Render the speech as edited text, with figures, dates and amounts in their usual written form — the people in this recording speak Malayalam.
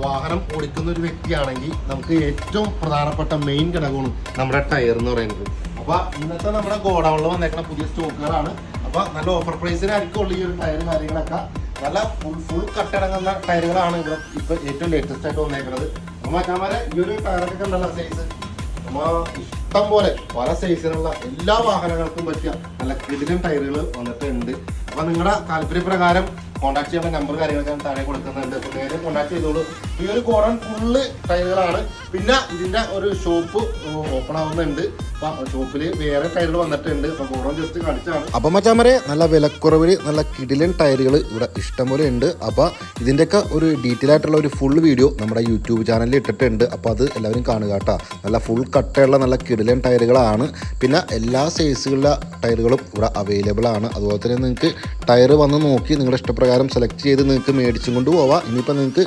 വാഹനം ഓടിക്കുന്ന ഒരു വ്യക്തിയാണെങ്കിൽ നമുക്ക് ഏറ്റവും പ്രധാനപ്പെട്ട മെയിൻ ഘടകമാണ് നമ്മുടെ ടയർ എന്ന് പറയുന്നത്. അപ്പോൾ ഇന്നത്തെ നമ്മുടെ ഗോഡൗണിൽ വന്നേക്കുന്ന പുതിയ സ്റ്റോക്കുകളാണ്. അപ്പോൾ നല്ല ഓഫർ പ്രൈസിനായിരിക്കും ഉള്ള ഈ ഒരു ടയർ കാര്യങ്ങളൊക്കെ. നല്ല ഫുൾ കട്ടടങ്ങുന്ന ടയറുകളാണ് ഇവിടെ ഇപ്പോൾ ഏറ്റവും ലേറ്റസ്റ്റ് ആയിട്ട് വന്നേക്കുന്നത്. അപ്പോൾ മച്ചാമാരെ ഈ ഒരു ടയറൊക്കെ കണ്ടല്ലോ സൈസ്. നമ്മൾ ഇഷ്ടം പോലെ പല സൈസിലുള്ള എല്ലാ വാഹനങ്ങൾക്കും പറ്റിയ നല്ല കിടിലൻ ടയറുകൾ വന്നിട്ടുണ്ട്. അപ്പോൾ നിങ്ങളുടെ താല്പര്യപ്രകാരം കോൺടാക്ട് ചെയ്യാനുള്ള നമ്പർ കാര്യങ്ങളൊക്കെ താഴെ കൊടുക്കുന്നുണ്ട്. അപ്പോൾ നേരെ കോൺടാക്ട് ചെയ്തോളൂ. ഈ ഒരു ഗോഡൗൺ ഫുള്ള് ടയറുകളാണ്. പിന്നെ ഇതിൻ്റെ ഒരു ഷോപ്പ് ഓപ്പൺ ആവുന്നുണ്ട്. അപ്പോൾ ഷോപ്പിൽ വേറെ ടയറുകൾ വന്നിട്ടുണ്ട്. അപ്പോൾ ഗോഡൗൺ ജസ്റ്റ് കാണിച്ചാണ്. അപ്പോൾ മച്ചാമരെ നല്ല വിലക്കുറവിൽ നല്ല കിടിലൻ ടയറുകൾ ഇവിടെ ഇഷ്ടംപോലെ ഉണ്ട്. അപ്പോൾ ഇതിൻ്റെയൊക്കെ ഒരു ഡീറ്റെയിൽ ആയിട്ടുള്ള ഒരു ഫുൾ വീഡിയോ നമ്മുടെ യൂട്യൂബ് ചാനലിൽ ഇട്ടിട്ടുണ്ട്. അപ്പോൾ അത് എല്ലാവരും കാണുക കേട്ടോ. നല്ല ഫുൾ കട്ടയുള്ള നല്ല കിടിലൻ ടയറുകളാണ്. പിന്നെ എല്ലാ സൈസുകളിലെ ടയറുകളും ഇവിടെ അവൈലബിൾ ആണ്. അതുപോലെ തന്നെ നിങ്ങൾക്ക് ടയർ വന്ന് നോക്കി നിങ്ങളുടെ ഇഷ്ടപ്രകാരം സെലക്ട് ചെയ്ത് നിങ്ങൾക്ക് മേടിച്ചും കൊണ്ട് പോവാം. ഇനിയിപ്പോൾ നിങ്ങൾക്ക്